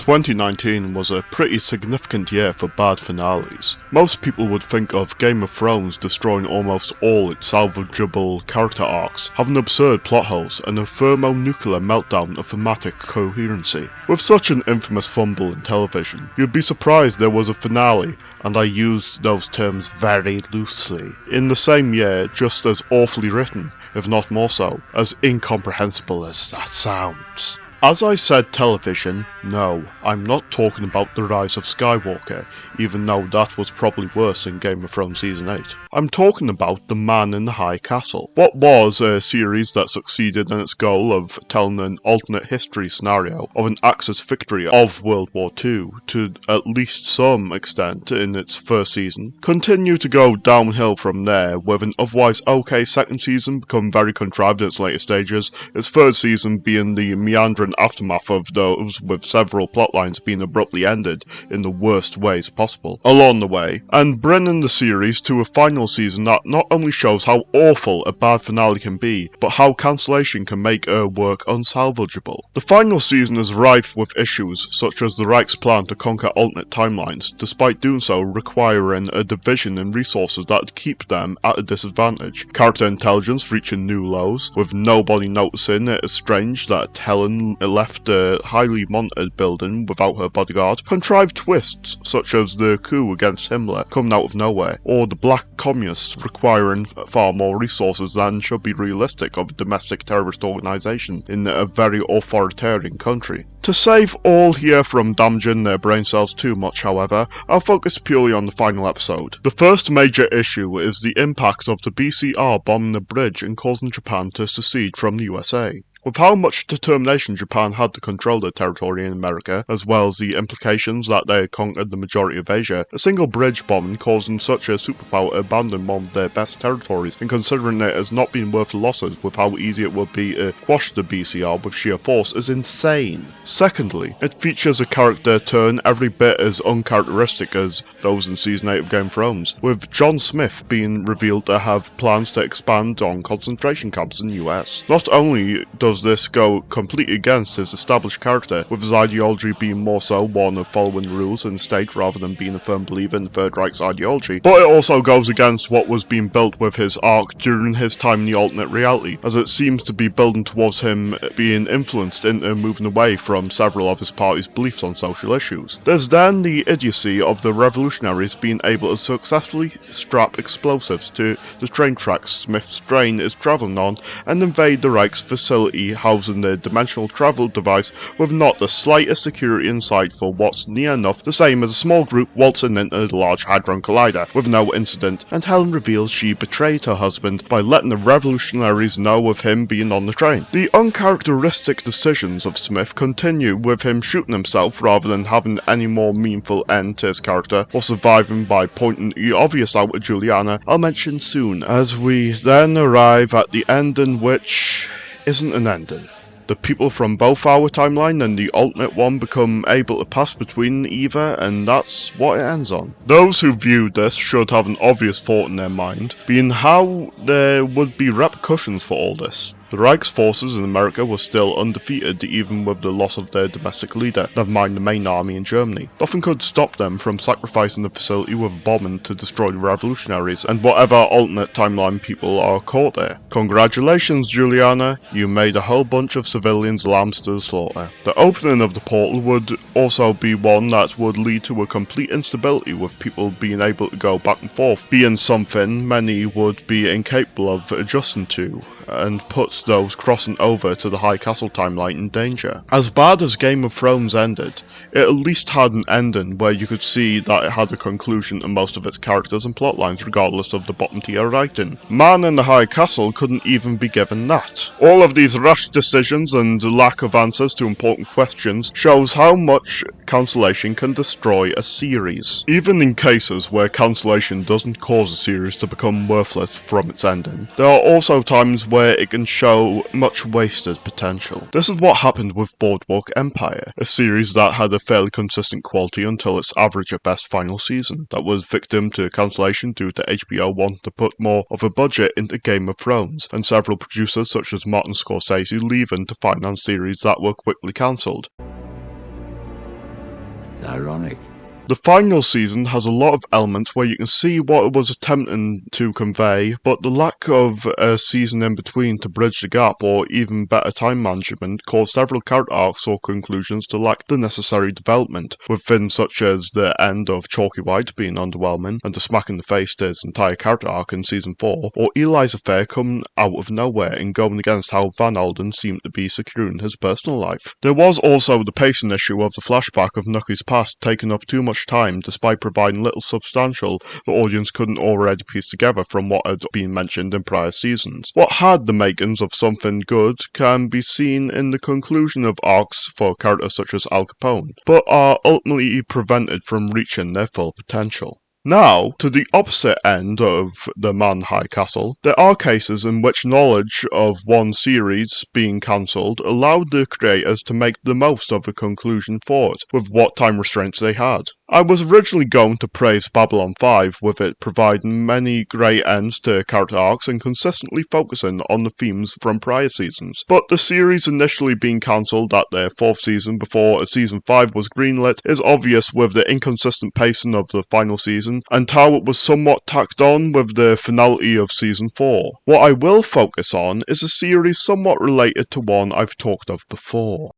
2019 was a pretty significant year for bad finales. Most people would think of Game of Thrones destroying almost all its salvageable character arcs, having absurd plot holes, and a thermonuclear meltdown of thematic coherency. With such an infamous fumble in television, you'd be surprised there was a finale, and I use those terms very loosely, in the same year just as awfully written, if not more so, as incomprehensible as that sounds. As I said television, no, I'm not talking about The Rise of Skywalker, even though that was probably worse than Game of Thrones Season 8. I'm talking about The Man in the High Castle. What was a series that succeeded in its goal of telling an alternate history scenario of an Axis victory of World War II to at least some extent in its first season, continued to go downhill from there, with an otherwise okay second season become very contrived in its later stages, its third season being the meandering aftermath of those, with several plotlines being abruptly ended in the worst ways possible along the way, and bringing the series to a final season that not only shows how awful a bad finale can be, but how Cancellation can make a work unsalvageable. The final season is rife with issues such as the Reich's plan to conquer alternate timelines, despite doing so requiring a division in resources that keep them at a disadvantage, character intelligence reaching new lows, with nobody noticing it as strange that Helen left a highly monitored building without her bodyguard, contrived twists such as the coup against Himmler coming out of nowhere, or the black communists requiring far more resources than should be realistic of a domestic terrorist organisation in a very authoritarian country. To save all here from damaging their brain cells too much, however, I'll focus purely on the final episode. The first major issue is the impact of the BCR bombing the bridge and causing Japan to secede from the USA. With how much determination Japan had to control their territory in America, as well as the implications that they had conquered the majority of Asia, a single bridge bombing causing such a superpower to abandon one of their best territories, and considering it as not being worth the losses with how easy it would be to quash the BCR with sheer force, is insane. Secondly, it features a character turn every bit as uncharacteristic as those in Season 8 of Game of Thrones, with John Smith being revealed to have plans to expand on concentration camps in the US. Not only does this go completely against his established character, with his ideology being more so one of following the rules in the state rather than being a firm believer in the Third Reich's ideology, but it also goes against what was being built with his arc during his time in the alternate reality, as it seems to be building towards him being influenced into moving away from several of his party's beliefs on social issues. There's then the idiocy of the revolutionaries being able to successfully strap explosives to the train tracks Smith's train is travelling on and invade the Reich's facility housing the dimensional travel device with not the slightest security in sight for what's near enough the same as a small group waltzing into the Large Hadron Collider with no incident, and Helen reveals she betrayed her husband by letting the revolutionaries know of him being on the train. The uncharacteristic decisions of Smith continue with him shooting himself rather than having any more meaningful end to his character, or surviving by pointing the obvious out at Juliana, I'll mention soon, as we then arrive at the ending which isn't an ending. The people from both our timeline and the alternate one become able to pass between either, and that's what it ends on. Those who viewed this should have an obvious thought in their mind, being how there would be repercussions for all this. The Reich's forces in America were still undefeated even with the loss of their domestic leader, never mind the main army in Germany. Nothing could stop them from sacrificing the facility with bombing to destroy the revolutionaries and whatever alternate timeline people are caught there. Congratulations, Juliana, you made a whole bunch of civilians lambs to the slaughter. The opening of the portal would also be one that would lead to a complete instability, with people being able to go back and forth, being something many would be incapable of adjusting to, and puts those crossing over to the High Castle timeline in danger. As bad as Game of Thrones ended, it at least had an ending where you could see that it had a conclusion to most of its characters and plotlines regardless of the bottom tier writing. Man in the High Castle couldn't even be given that. All of these rushed decisions and lack of answers to important questions shows how much Cancellation can destroy a series. Even in cases where Cancellation doesn't cause a series to become worthless from its ending, there are also times where it can show much wasted potential. This is what happened with Boardwalk Empire, a series that had a fairly consistent quality until its average at best final season, that was victim to cancellation due to HBO wanting to put more of a budget into Game of Thrones, and several producers such as Martin Scorsese leaving to finance series that were quickly cancelled. It's ironic. The final season has a lot of elements where you can see what it was attempting to convey, but the lack of a season in between to bridge the gap or even better time management caused several character arcs or conclusions to lack the necessary development, with things such as the end of Chalky White being underwhelming and a smack in the face to his entire character arc in season 4, or Eli's affair coming out of nowhere and going against how Van Alden seemed to be securing his personal life. There was also the pacing issue of the flashback of Nucky's past taking up too much time despite providing little substantial the audience couldn't already piece together from what had been mentioned in prior seasons. What had the makings of something good can be seen in the conclusion of arcs for characters such as Al Capone, but are ultimately prevented from reaching their full potential. Now, to the opposite end of the Man High Castle, there are cases in which knowledge of one series being cancelled allowed the creators to make the most of the conclusion for it, with what time restraints they had. I was originally going to praise Babylon 5, with it providing many great ends to character arcs and consistently focusing on the themes from prior seasons, but the series initially being cancelled at their 4th season before a season 5 was greenlit is obvious with the inconsistent pacing of the final season, and how it was somewhat tacked on with the finality of season 4. What I will focus on is a series somewhat related to one I've talked of before.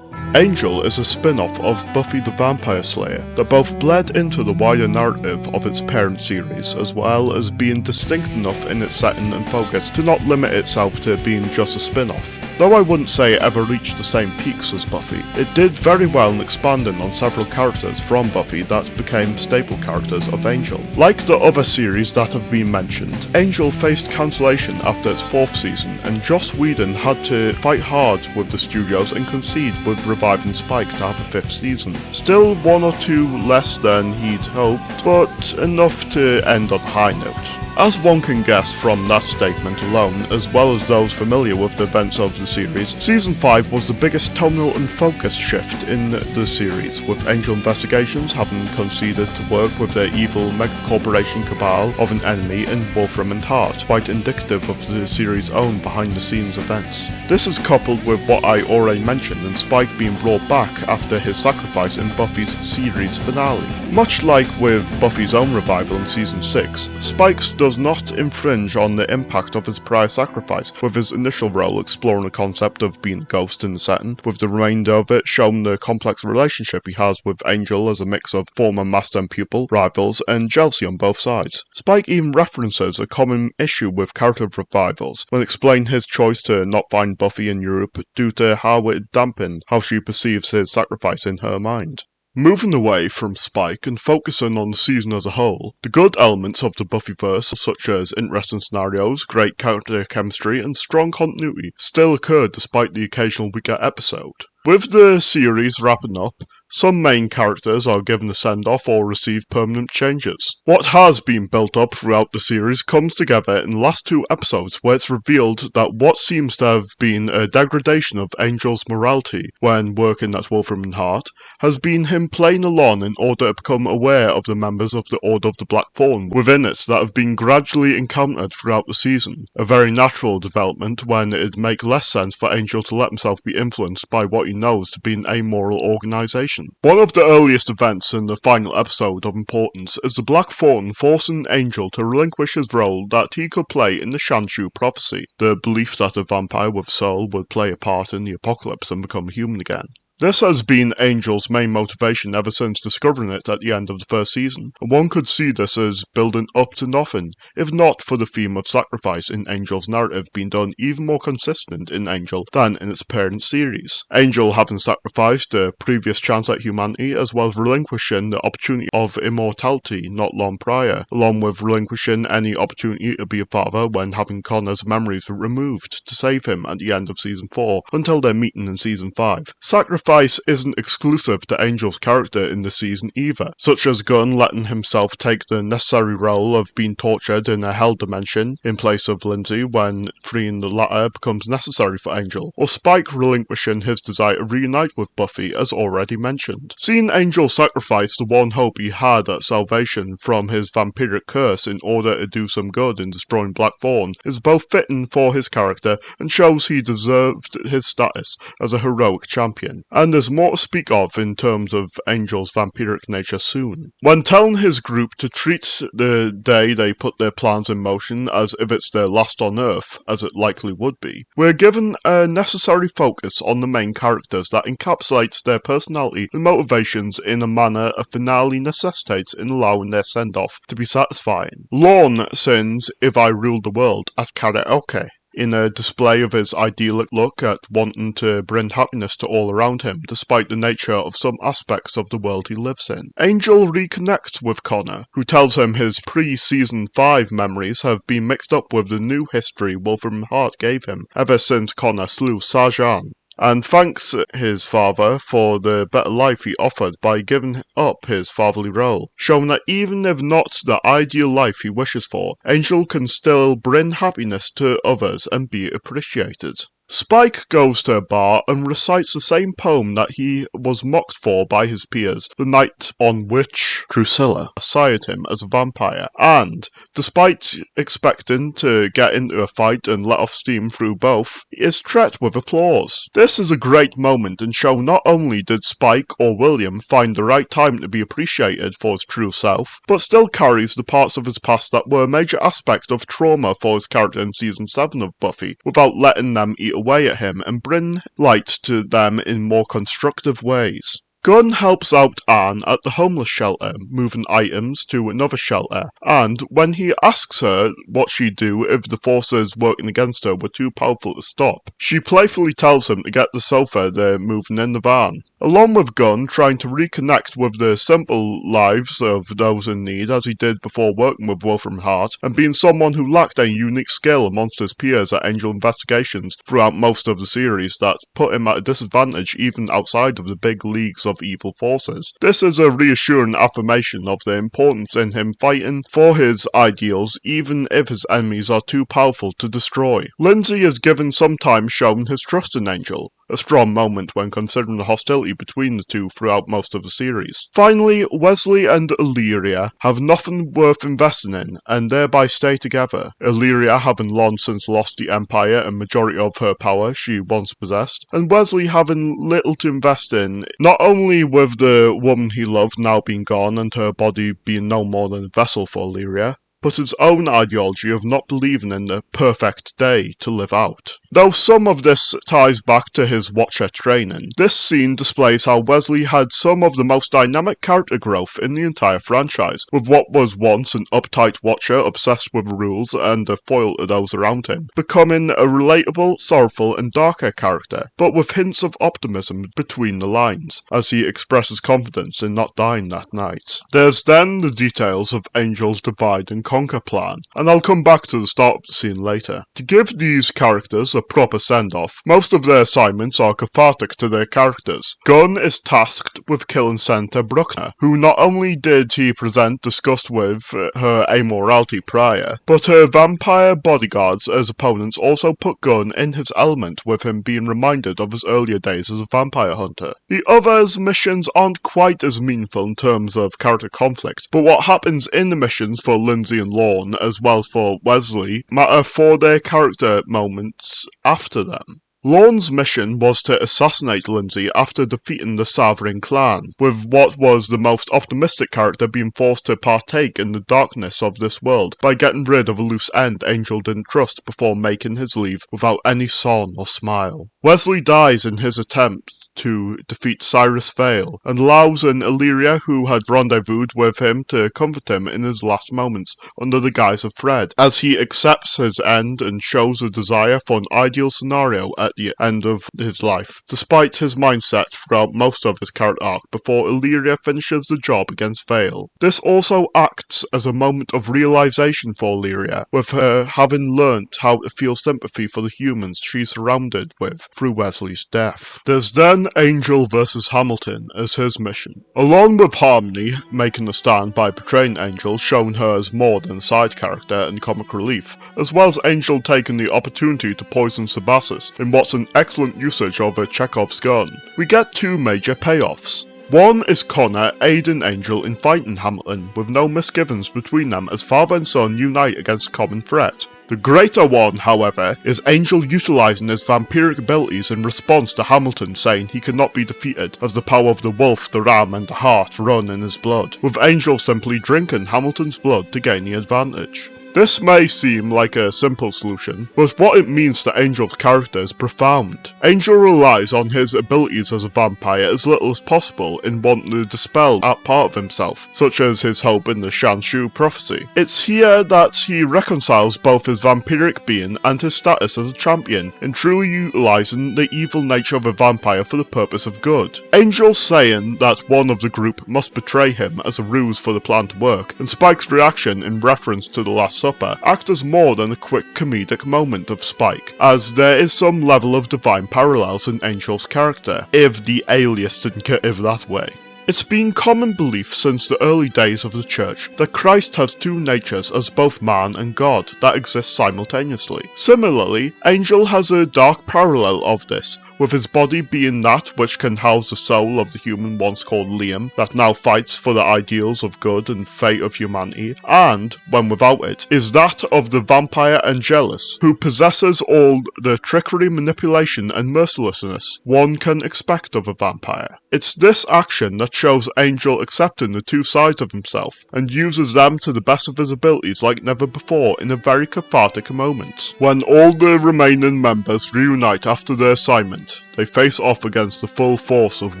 Angel is a spin-off of Buffy the Vampire Slayer that both bled into the wider narrative of its parent series, as well as being distinct enough in its setting and focus to not limit itself to being just a spin-off. Though I wouldn't say it ever reached the same peaks as Buffy, it did very well in expanding on several characters from Buffy that became staple characters of Angel. Like the other series that have been mentioned, Angel faced cancellation after its 4th season, and Joss Whedon had to fight hard with the studios and concede with reviving Spike to have a 5th season. Still 1 or 2 less than he'd hoped, but enough to end on a high note. As one can guess from that statement alone, as well as those familiar with the events of the series, Season 5 was the biggest tonal and focus shift in the series, with Angel Investigations having conceded to work with their evil mega-corporation cabal of an enemy in Wolfram and Hart, quite indicative of the series' own behind-the-scenes events. This is coupled with what I already mentioned in Spike being brought back after his sacrifice in Buffy's series finale. Much like with Buffy's own revival in Season 6, Spike's does not infringe on the impact of his prior sacrifice, with his initial role exploring the concept of being a ghost in the setting, with the remainder of it showing the complex relationship he has with Angel as a mix of former master and pupil, rivals, and jealousy on both sides. Spike even references a common issue with character revivals, when explaining his choice to not find Buffy in Europe due to how it dampened how she perceives his sacrifice in her mind. Moving away from Spike and focusing on the season as a whole, the good elements of the Buffyverse, such as interesting scenarios, great character chemistry, and strong continuity, still occurred despite the occasional weaker episode. With the series wrapping up, some main characters are given a send-off or receive permanent changes. What has been built up throughout the series comes together in the last 2 episodes, where it's revealed that what seems to have been a degradation of Angel's morality when working at Wolfram and Hart has been him playing along in order to become aware of the members of the Order of the Black Thorn within it that have been gradually encountered throughout the season. A very natural development when it'd make less sense for Angel to let himself be influenced by what he knows to be an amoral organisation. One of the earliest events in the final episode of importance is the Black Thorn forcing Angel to relinquish his role that he could play in the Shanshu prophecy, the belief that a vampire with soul would play a part in the apocalypse and become human again. This has been Angel's main motivation ever since discovering it at the end of the 1st season, and one could see this as building up to nothing, if not for the theme of sacrifice in Angel's narrative being done even more consistent in Angel than in its parent series. Angel having sacrificed a previous chance at humanity, as well as relinquishing the opportunity of immortality not long prior, along with relinquishing any opportunity to be a father when having Connor's memories removed to save him at the end of Season 4 until their meeting in Season 5. Sacrifice isn't exclusive to Angel's character in the season either, such as Gunn letting himself take the necessary role of being tortured in a hell dimension in place of Lindsay when freeing the latter becomes necessary for Angel, or Spike relinquishing his desire to reunite with Buffy as already mentioned. Seeing Angel sacrifice the one hope he had at salvation from his vampiric curse in order to do some good in destroying Blackthorn is both fitting for his character and shows he deserved his status as a heroic champion. and there's more to speak of in terms of Angel's vampiric nature soon. When telling his group to treat the day they put their plans in motion as if it's their last on Earth, as it likely would be, we're given a necessary focus on the main characters that encapsulates their personality and motivations in a manner a finale necessitates in allowing their send-off to be satisfying. Lorne sings If I Ruled the World at karaoke, in a display of his idyllic look at wanting to bring happiness to all around him, despite the nature of some aspects of the world he lives in. Angel reconnects with Connor, who tells him his pre-Season 5 memories have been mixed up with the new history Wolfram Hart gave him ever since Connor slew Sajan, and thanks his father for the better life he offered by giving up his fatherly role, showing that even if not the ideal life he wishes for, Angel can still bring happiness to others and be appreciated. Spike goes to a bar and recites the same poem that he was mocked for by his peers the night on which Drusilla sired him as a vampire, and, despite expecting to get into a fight and let off steam through both, he is treated with applause. This is a great moment and show not only did Spike or William find the right time to be appreciated for his true self, but still carries the parts of his past that were a major aspect of trauma for his character in Season 7 of Buffy, without letting them eat away at him and bring light to them in more constructive ways. Gunn helps out Anne at the homeless shelter, moving items to another shelter, and when he asks her what she'd do if the forces working against her were too powerful to stop, she playfully tells him to get the sofa they're moving in the van. Along with Gunn trying to reconnect with the simple lives of those in need as he did before working with Wolfram Hart, and being someone who lacked any unique skill amongst his peers at Angel investigations throughout most of the series that put him at a disadvantage even outside of the big leagues of evil forces. This is a reassuring affirmation of the importance in him fighting for his ideals even if his enemies are too powerful to destroy. Lindsay is given some time showing his trust in Angel, a strong moment when considering the hostility between the two throughout most of the series. Finally, Wesley and Illyria have nothing worth investing in, and thereby stay together, Illyria having long since lost the Empire and majority of her power she once possessed, and Wesley having little to invest in, not only with the woman he loved now being gone and her body being no more than a vessel for Illyria, but his own ideology of not believing in the perfect day to live out. Though some of this ties back to his Watcher training, this scene displays how Wesley had some of the most dynamic character growth in the entire franchise, with what was once an uptight Watcher obsessed with rules and a foil to those around him, becoming a relatable, sorrowful and darker character, but with hints of optimism between the lines, as he expresses confidence in not dying that night. There's then the details of Angel's divide and conquer plan, and I'll come back to the start of the scene later. To give these characters a proper send-off, most of their assignments are cathartic to their characters. Gunn is tasked with killing Senator Bruckner, who not only did he present disgust with her amorality prior, but her vampire bodyguards as opponents also put Gunn in his element with him being reminded of his earlier days as a vampire hunter. The others' missions aren't quite as meaningful in terms of character conflict, but what happens in the missions for Lindsay and Lorne, as well as for Wesley, matter for their character moments after them. Lorne's mission was to assassinate Lindsay after defeating the Savering clan, with what was the most optimistic character being forced to partake in the darkness of this world by getting rid of a loose end Angel didn't trust before making his leave without any song or smile. Wesley dies in his attempt to defeat Cyrus Vale, and allows an Illyria who had rendezvoused with him to comfort him in his last moments under the guise of Fred, as he accepts his end and shows a desire for an ideal scenario at the end of his life, despite his mindset throughout most of his character arc before Illyria finishes the job against Vale. This also acts as a moment of realization for Illyria, with her having learnt how to feel sympathy for the humans she's surrounded with through Wesley's death. There's then Angel vs. Hamilton as his mission. Along with Harmony making a stand by betraying Angel, showing her as more than a side character and comic relief, as well as Angel taking the opportunity to poison Sabasis in what's an excellent usage of a Chekhov's gun, we get two major payoffs. One is Connor aiding Angel in fighting Hamilton, with no misgivings between them as father and son unite against a common threat. The greater one, however, is Angel utilising his vampiric abilities in response to Hamilton saying he cannot be defeated as the power of the wolf, the ram and the hart run in his blood, with Angel simply drinking Hamilton's blood to gain the advantage. This may seem like a simple solution, but what it means to Angel's character is profound. Angel relies on his abilities as a vampire as little as possible in wanting to dispel that part of himself, such as his hope in the Shanshu prophecy. It's here that he reconciles both his vampiric being and his status as a champion, in truly utilising the evil nature of a vampire for the purpose of good. Angel saying that one of the group must betray him as a ruse for the plan to work, and Spike's reaction in reference to the Last Supper act as more than a quick comedic moment of Spike, as there is some level of divine parallels in Angel's character, if the alias didn't get it that way. It's been common belief since the early days of the church that Christ has two natures as both man and God that exist simultaneously. Similarly, Angel has a dark parallel of this, with his body being that which can house the soul of the human once called Liam, that now fights for the ideals of good and fate of humanity, and, when without it, is that of the vampire Angelus, who possesses all the trickery, manipulation and mercilessness one can expect of a vampire. It's this action that shows Angel accepting the two sides of himself, and uses them to the best of his abilities like never before in a very cathartic moment. When all the remaining members reunite after their assignment, they face off against the full force of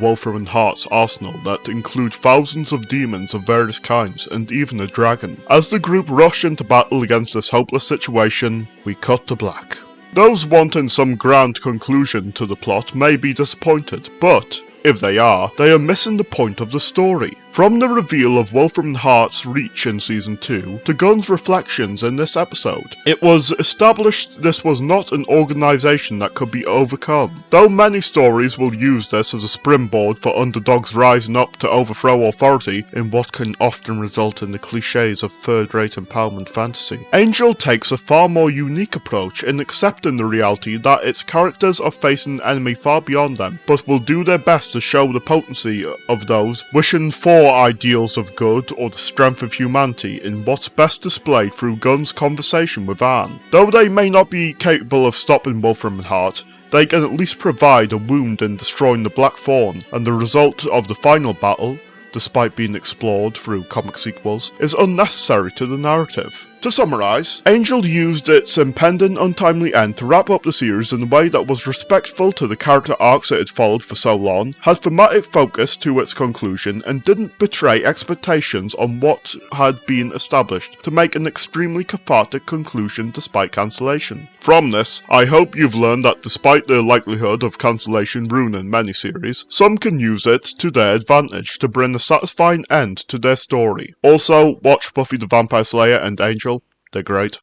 Wolfram and Hart's arsenal that include thousands of demons of various kinds and even a dragon. As the group rush into battle against this hopeless situation, we cut to black. Those wanting some grand conclusion to the plot may be disappointed, but if they are missing the point of the story. From the reveal of Wolfram and Hart's reach in Season 2 to Gunn's reflections in this episode, it was established this was not an organisation that could be overcome. Though many stories will use this as a springboard for underdogs rising up to overthrow authority in what can often result in the cliches of third-rate empowerment fantasy, Angel takes a far more unique approach in accepting the reality that its characters are facing an enemy far beyond them, but will do their best to show the potency of those wishing for ideals of good or the strength of humanity in what's best displayed through Gunn's conversation with Anne. Though they may not be capable of stopping Wolfram and Hart, they can at least provide a wound in destroying the Black Thorn, and the result of the final battle, despite being explored through comic sequels, is unnecessary to the narrative. To summarise, Angel used its impending untimely end to wrap up the series in a way that was respectful to the character arcs it had followed for so long, had thematic focus to its conclusion, and didn't betray expectations on what had been established to make an extremely cathartic conclusion despite cancellation. From this, I hope you've learned that despite the likelihood of cancellation ruining many series, some can use it to their advantage to bring a satisfying end to their story. Also, watch Buffy the Vampire Slayer and Angel. They're great.